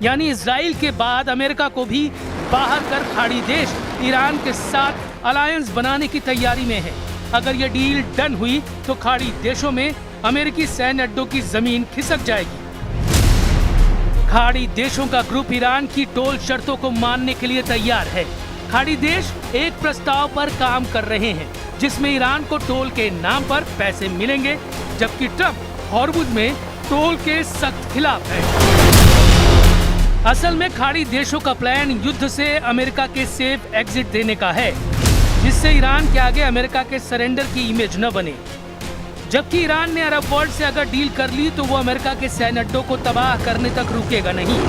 यानी इजराइल के बाद अमेरिका को भी बाहर कर खाड़ी देश ईरान के साथ अलायंस बनाने की तैयारी में है। अगर ये डील डन हुई तो खाड़ी देशों में अमेरिकी सैन्य अड्डों की जमीन खिसक जाएगी। खाड़ी देशों का ग्रुप ईरान की टोल शर्तों को मानने के लिए तैयार है। खाड़ी देश एक प्रस्ताव पर काम कर रहे हैं जिसमें ईरान को टोल के नाम पर पैसे मिलेंगे, जबकि ट्रंप हॉर्मुज में टोल के सख्त खिलाफ है। असल में खाड़ी देशों का प्लान युद्ध से अमेरिका के सेफ एग्जिट देने का है, जिससे ईरान के आगे अमेरिका के सरेंडर की इमेज न बने। जबकि ईरान ने अरब वर्ल्ड से अगर डील कर ली तो वो अमेरिका के सैन्य अड्डों को तबाह करने तक रुकेगा नहीं।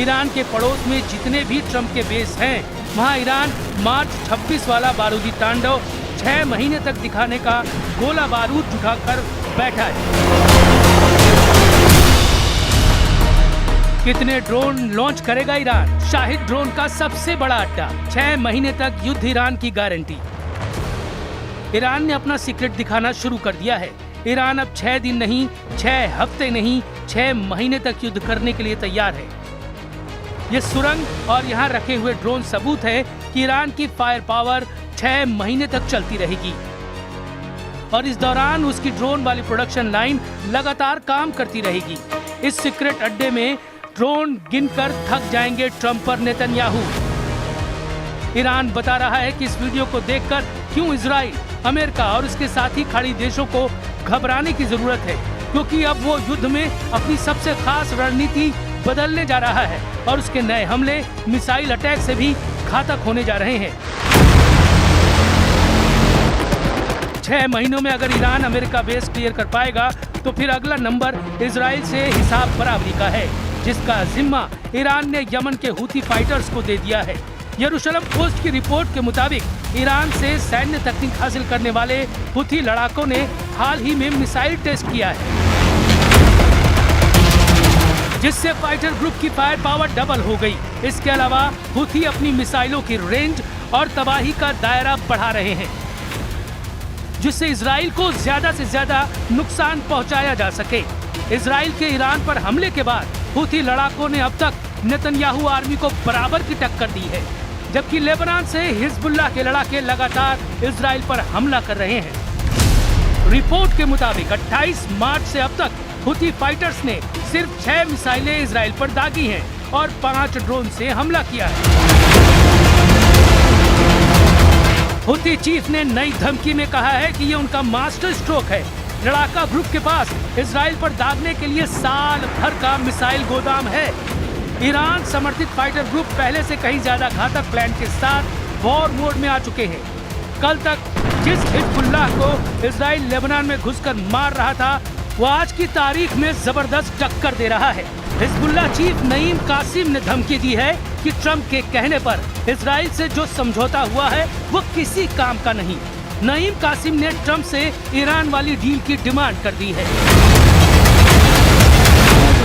ईरान के पड़ोस में जितने भी ट्रंप के बेस हैं, वहाँ ईरान मार्च 26 वाला बारूदी तांडव 6 महीने तक दिखाने का गोला बारूद जुटाकर बैठा है। कितने ड्रोन लॉन्च करेगा ईरान? शाहिद ड्रोन का सबसे बड़ा अड्डा। 6 महीने तक युद्ध ईरान की गारंटी। ईरान ने अपना सीक्रेट दिखाना शुरू कर दिया है। ईरान अब 6 दिन नहीं, 6 हफ्ते नहीं, 6 महीने तक युद्ध करने के लिए तैयार है। ये सुरंग और यहाँ रखे हुए ड्रोन सबूत है कि ईरान की फायर पावर 6 महीने तक चलती रहेगी और इस दौरान उसकी ड्रोन वाली प्रोडक्शन लाइन लगातार काम करती रहेगी। इस सीक्रेट अड्डे में ड्रोन गिनकर थक जाएंगे ट्रंप और नेतन्याहू। ईरान बता रहा है कि इस वीडियो को देखकर क्यों इजराइल, अमेरिका और उसके साथी खाड़ी देशों को घबराने की जरूरत है, क्योंकि अब वो युद्ध में अपनी सबसे खास रणनीति बदलने जा रहा है और उसके नए हमले मिसाइल अटैक से भी घातक होने जा रहे हैं। 6 महीनों में अगर ईरान अमेरिका बेस क्लियर कर पाएगा तो फिर अगला नंबर इजराइल से हिसाब बराबरी का है, जिसका जिम्मा ईरान ने यमन के हुती फाइटर्स को दे दिया है। यरूशलेम पोस्ट की रिपोर्ट के मुताबिक ईरान से सैन्य तकनीक हासिल करने वाले हुती लड़ाकों ने हाल ही में मिसाइल टेस्ट किया है, जिससे फाइटर ग्रुप की फायर पावर डबल हो गई। इसके अलावा हुती अपनी मिसाइलों की रेंज और तबाही का दायरा बढ़ा रहे हैं, जिससे इजराइल को ज्यादा से ज्यादा नुकसान पहुंचाया जा सके। इजराइल के ईरान पर हमले के बाद हुती लड़ाकों ने अब तक नेतन्याहू आर्मी को बराबर की टक्कर दी है, जबकि लेबनान से हिजबुल्लाह के लड़ाके लगातार इजराइल पर हमला कर रहे हैं। रिपोर्ट के मुताबिक 28 मार्च से अब तक हुती फाइटर्स ने सिर्फ 6 मिसाइलें इजराइल पर दागी हैं और 5 ड्रोन से हमला किया है। हुती चीफ ने नई धमकी में कहा है कि ये उनका मास्टर स्ट्रोक है। लड़ाका ग्रुप के पास इजराइल पर दागने के लिए साल भर का मिसाइल गोदाम है। ईरान समर्थित फाइटर ग्रुप पहले से कहीं ज्यादा घातक प्लान के साथ वॉर मोड में आ चुके हैं। कल तक जिस हिजबुल्लाह को इजराइल लेबनान में घुसकर मार रहा था, वो आज की तारीख में जबरदस्त टक्कर दे रहा है। हिजबुल्लाह चीफ नईम कासिम ने धमकी दी है कि ट्रंप के कहने पर इजराइल से जो समझौता हुआ है वो किसी काम का नहीं। नईम कासिम ने ट्रंप से ईरान वाली डील की डिमांड कर दी है।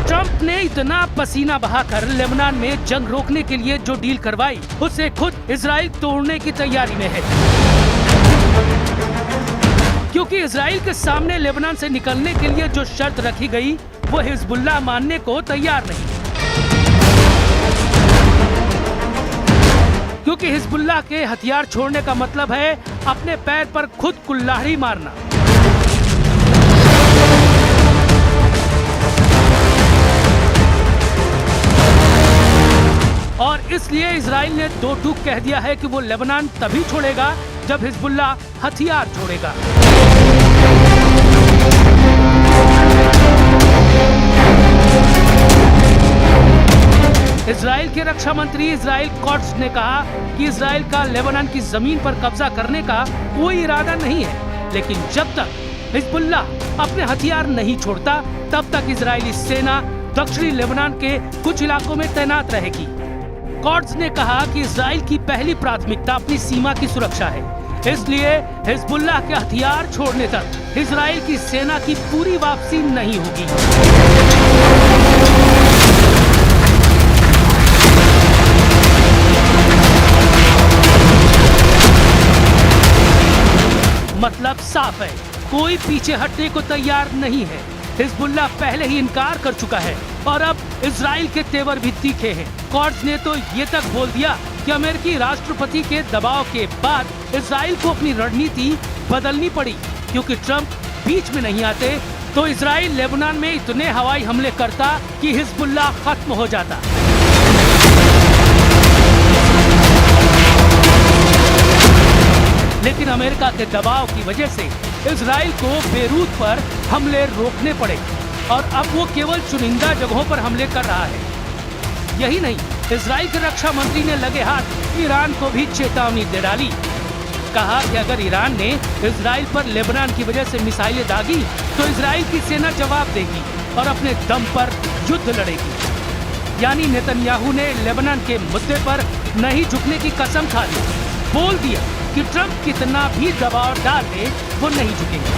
ट्रंप ने इतना पसीना बहाकर लेबनान में जंग रोकने के लिए जो डील करवाई, उसे खुद इजराइल तोड़ने की तैयारी में है, क्योंकि इजराइल के सामने लेबनान से निकलने के लिए जो शर्त रखी गई वो हिजबुल्लाह मानने को तैयार नहीं, क्योंकि हिजबुल्लाह के हथियार छोड़ने का मतलब है अपने पैर पर खुद कुल्हाड़ी मारना। और इसलिए इजराइल ने दो टूक कह दिया है कि वो लेबनान तभी छोड़ेगा जब हिजबुल्लाह हथियार छोड़ेगा। इजराइल के रक्षा मंत्री इजराइल कॉट्स ने कहा कि इजराइल का लेबनान की जमीन पर कब्जा करने का कोई इरादा नहीं है, लेकिन जब तक हिजबुल्लाह अपने हथियार नहीं छोड़ता, तब तक इजरायली सेना दक्षिणी लेबनान के कुछ इलाकों में तैनात रहेगी। कॉट्स ने कहा कि इजराइल की पहली प्राथमिकता अपनी सीमा की सुरक्षा है, इसलिए हिजबुल्लाह के हथियार छोड़ने तक इजराइल की सेना की पूरी वापसी नहीं होगी। मतलब साफ है, कोई पीछे हटने को तैयार नहीं है। हिजबुल्लाह पहले ही इनकार कर चुका है और अब इजराइल के तेवर भी तीखे हैं। कॉट्स ने तो ये तक बोल दिया कि अमेरिकी राष्ट्रपति के दबाव के बाद इजराइल को अपनी रणनीति बदलनी पड़ी, क्योंकि ट्रंप बीच में नहीं आते तो इजराइल लेबनान में इतने हवाई हमले करता कि हिजबुल्लाह खत्म हो जाता। लेकिन अमेरिका के दबाव की वजह से इजराइल को बेरूत पर हमले रोकने पड़े और अब वो केवल चुनिंदा जगहों पर हमले कर रहा है। यही नहीं, इजराइल के रक्षा मंत्री ने लगे हाथ ईरान को भी चेतावनी दे डाली। कहा कि अगर ईरान ने इजराइल पर लेबनान की वजह से मिसाइलें दागी तो इजराइल की सेना जवाब देगी और अपने दम पर युद्ध लड़ेगी। यानी नेतन्याहू ने लेबनान के मुद्दे पर नहीं झुकने की कसम खा ली, बोल दिया कि ट्रंप कितना भी दबाव डाल दे वो नहीं झुकेंगे।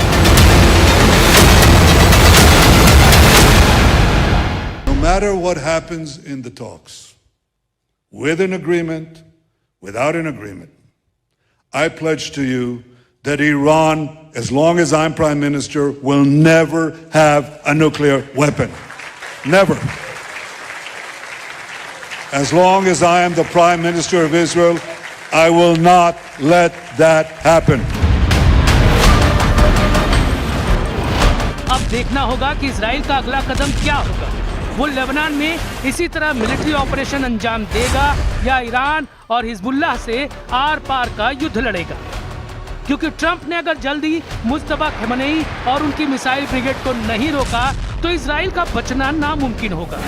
No matter what happens in the talks, with an agreement, without an agreement, I pledge to you that Iran, as long as I'm Prime Minister, will never have a nuclear weapon. Never. As long as I am the Prime Minister of Israel, I will not let that happen. अब देखना होगा कि Israel का अगला कदम क्या होगा। वो Lebanon में इसी तरह मिलिट्री ऑपरेशन अंजाम देगा या ईरान और हिजबुल्लाह से आर पार का युद्ध लड़ेगा। क्योंकि ट्रंप ने अगर जल्दी मुस्तफा खमेनी और उनकी मिसाइल ब्रिगेड को नहीं रोका तो इजराइल का बचना नामुमकिन होगा।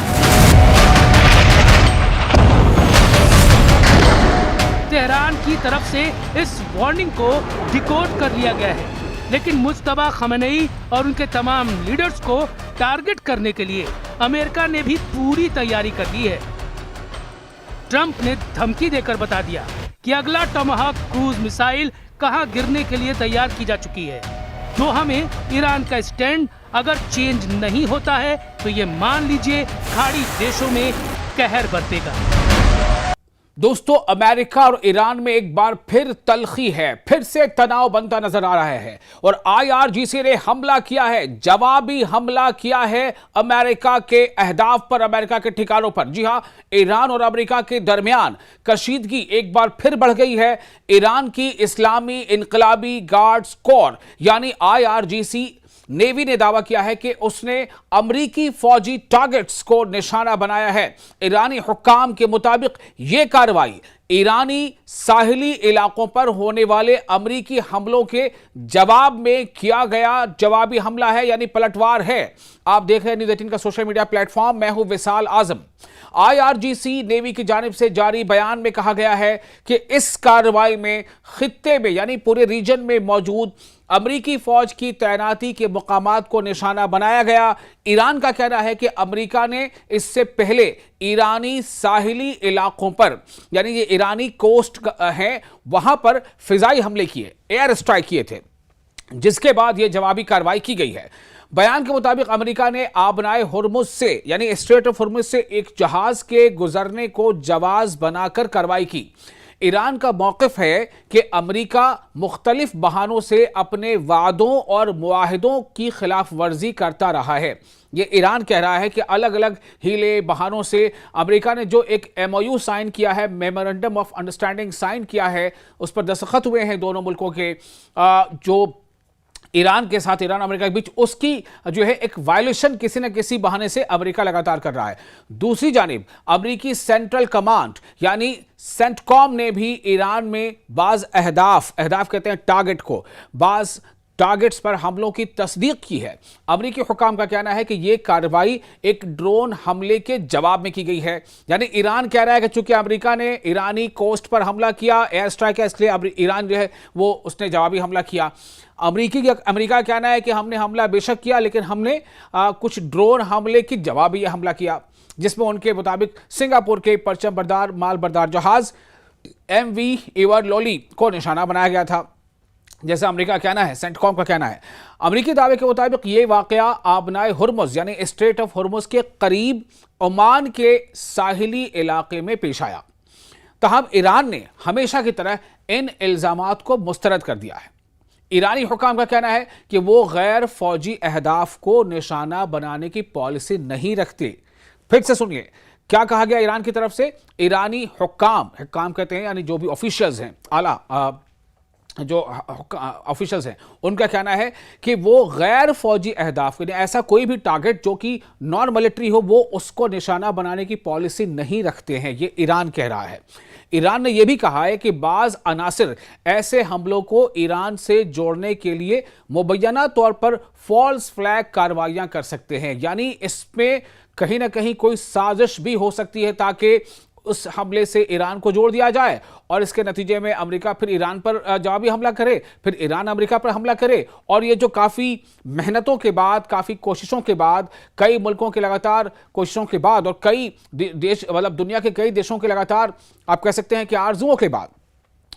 तेहरान की तरफ से इस वार्निंग को डिकोड कर लिया गया है, लेकिन मुस्तफा खमेनी और उनके तमाम लीडर्स को टारगेट करने के लिए अमेरिका ने भी पूरी तैयारी कर ली है। ट्रंप ने धमकी देकर बता दिया कि अगला टोमाहाक क्रूज मिसाइल कहां गिरने के लिए तैयार की जा चुकी है। दोहा में ईरान का स्टैंड अगर चेंज नहीं होता है तो ये मान लीजिए खाड़ी देशों में कहर बरतेगा। दोस्तों, अमेरिका और ईरान में एक बार फिर तल्खी है, फिर से तनाव बनता नजर आ रहा है और IRGC ने हमला किया है, जवाबी हमला किया है अमेरिका के अहदाफ पर, अमेरिका के ठिकानों पर। जी हां, ईरान और अमेरिका के दरमियान कशीदगी एक बार फिर बढ़ गई है। ईरान की इस्लामी इनकलाबी गार्ड्स कोर यानी IRGC नेवी ने दावा किया है कि उसने अमरीकी फौजी टारगेट्स को निशाना बनाया है। ईरानी हुक्काम के मुताबिक यह कार्रवाई ईरानी साहिली इलाकों पर होने वाले अमरीकी हमलों के जवाब में किया गया जवाबी हमला है, यानी पलटवार है। आप देख रहे हैं न्यूज़ 18 का सोशल मीडिया प्लेटफॉर्म, मैं हूं विशाल आजम। IRGC नेवी की जानिब से जारी बयान में कहा गया है कि इस कार्रवाई में खित्ते में यानी पूरे रीजन में मौजूद अमरीकी फौज की तैनाती के मुकामात को निशाना बनाया गया। ईरान का कहना है कि अमरीका ने इससे पहले ईरानी साहिली इलाकों पर यानी ये ईरानी कोस्ट है वहां पर फिजाई हमले किए, एयर स्ट्राइक किए थे, जिसके बाद यह जवाबी कार्रवाई की गई है। बयान के मुताबिक अमेरिका ने आबनाए हुर्मुज से यानी स्ट्रेट ऑफ हुर्मुज से एक जहाज के गुजरने को जवाज बनाकर कार्रवाई की। ईरान का मौक़िफ़ है कि अमेरिका मुख्तलिफ बहानों से अपने वादों और मुआहिदों की खिलाफ वर्जी करता रहा है। ये ईरान कह रहा है कि अलग अलग हीले बहानों से अमेरिका ने जो एक MOU साइन किया है, मेमोरेंडम ऑफ अंडरस्टैंडिंग साइन किया है, उस पर दस्तखत हुए हैं दोनों मुल्कों के, जो ईरान के साथ ईरान अमेरिका के बीच, उसकी जो है एक वायलेशन किसी न किसी बहाने से अमेरिका लगातार कर रहा है। दूसरी जानिब अमेरिकी सेंट्रल कमांड यानी सेंटकॉम ने भी ईरान में बाज अहदाफ कहते हैं टारगेट को, बाज टारगेट्स पर हमलों की तस्दीक की है। अमरीकी हुकाम का कहना है कि यह कार्रवाई एक ड्रोन हमले के जवाब में की गई है। यानी ईरान कह रहा है कि चूंकि अमेरिका ने ईरानी कोस्ट पर हमला किया, एयर स्ट्राइक है, इसलिए ईरान जो है वो उसने जवाबी हमला किया। अमेरिका का कहना है कि हमने हमला बेशक किया, लेकिन हमने कुछ ड्रोन हमले की जवाबी हमला किया, जिसमें उनके मुताबिक सिंगापुर के परचम बरदार माल बरदार जहाज MV एवर लोली को निशाना बनाया गया था, जैसा अमेरिका का कहना है। सेंटकॉम का कहना है अमेरिकी दावे के मुताबिक ये वाकया आबनाए हुर्मुज यानी स्ट्रेट ऑफ हुर्मुज के करीब ओमान के साहिली इलाके में पेश आया। तहम ईरान ने हमेशा की तरह इन इल्जामात को मुस्तरद कर दिया है। ईरानी हुकाम का कहना है कि वो गैर फौजी अहदाफ को निशाना बनाने की पॉलिसी नहीं रखते। फिर से सुनिए क्या कहा गया ईरान की तरफ से। ईरानी हुकाम कहते हैं यानी जो भी ऑफिशियल्स हैं, आला जो ऑफिशियल्स हैं, उनका कहना है कि वो गैर फौजी अहदाफ के लिए ऐसा कोई भी टारगेट जो कि नॉन मिलिट्री हो, वो उसको निशाना बनाने की पॉलिसी नहीं रखते हैं। ये ईरान कह रहा है। ईरान ने यह भी कहा है कि बाज अनासिर ऐसे हमलों को ईरान से जोड़ने के लिए मुबैना तौर पर फॉल्स फ्लैग कार्रवाइयां कर सकते हैं। यानी इसमें कहीं ना कहीं कोई साजिश भी हो सकती है ताकि उस हमले से ईरान को जोड़ दिया जाए और इसके नतीजे में अमेरिका फिर ईरान पर जवाबी हमला करे, फिर ईरान अमेरिका पर हमला करे। और ये जो काफ़ी मेहनतों के बाद, काफ़ी कोशिशों के बाद, कई मुल्कों के लगातार कोशिशों के बाद और कई देश मतलब दुनिया के कई देशों के लगातार आप कह सकते हैं कि आरजुओं के बाद,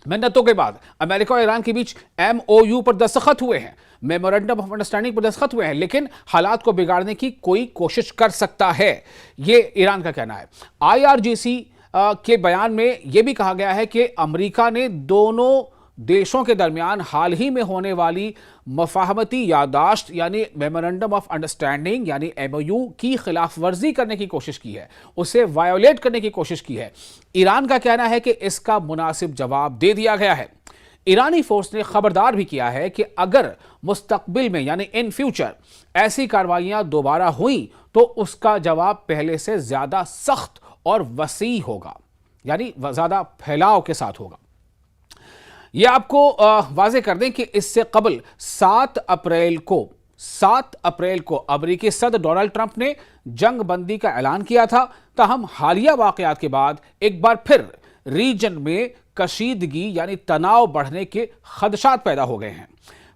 मेहनतों के बाद अमेरिका और ईरान के बीच MOU पर दस्तखत हुए हैं, मेमोरेंडम ऑफ अंडरस्टैंडिंग पर दस्तखत हुए हैं, लेकिन हालात को बिगाड़ने की कोई कोशिश कर सकता है, ये ईरान का कहना है। IRGC के बयान में यह भी कहा गया है कि अमेरिका ने दोनों देशों के दरमियान हाल ही में होने वाली मफाहमती यादाश्त यानी मेमोरेंडम ऑफ अंडरस्टैंडिंग यानी MOU की खिलाफ वर्जी करने की कोशिश की है, उसे वायोलेट करने की कोशिश की है। ईरान का कहना है कि इसका मुनासिब जवाब दे दिया गया है। ईरानी फोर्स ने खबरदार भी किया है कि अगर मुस्तकबिल में यानी इन फ्यूचर ऐसी कार्रवाइयां दोबारा हुई तो उसका जवाब पहले से ज्यादा सख्त और वसी होगा, यानी ज्यादा फैलाव के साथ होगा। यह आपको वाजे कर दें कि इससे कबल 7 अप्रैल को अमेरिकी सदर डोनाल्ड ट्रंप ने जंग बंदी का ऐलान किया था। ताहम हालिया वाकयात के बाद एक बार फिर रीजन में कशीदगी यानी तनाव बढ़ने के खदशात पैदा हो गए हैं।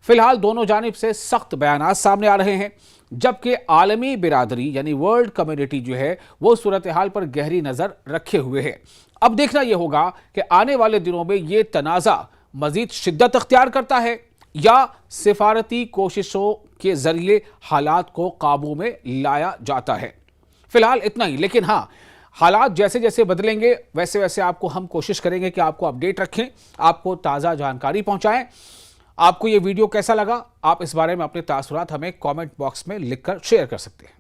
फिलहाल दोनों जानिब से सख्त बयानात सामने आ रहे हैं, जबकि आलमी बिरादरी यानी वर्ल्ड कम्युनिटी जो है वो सूरत हाल पर गहरी नजर रखे हुए है। अब देखना यह होगा कि आने वाले दिनों में यह तनाज़ा मजीद शिद्दत अख्तियार करता है या सिफारती कोशिशों के जरिए हालात को काबू में लाया जाता है। फिलहाल इतना ही, लेकिन हाँ, हालात जैसे जैसे बदलेंगे वैसे वैसे आपको हम कोशिश करेंगे कि आपको अपडेट रखें, आपको ताज़ा जानकारी पहुंचाएं। आपको ये वीडियो कैसा लगा, आप इस बारे में अपने तासुरात हमें कमेंट बॉक्स में लिखकर शेयर कर सकते हैं।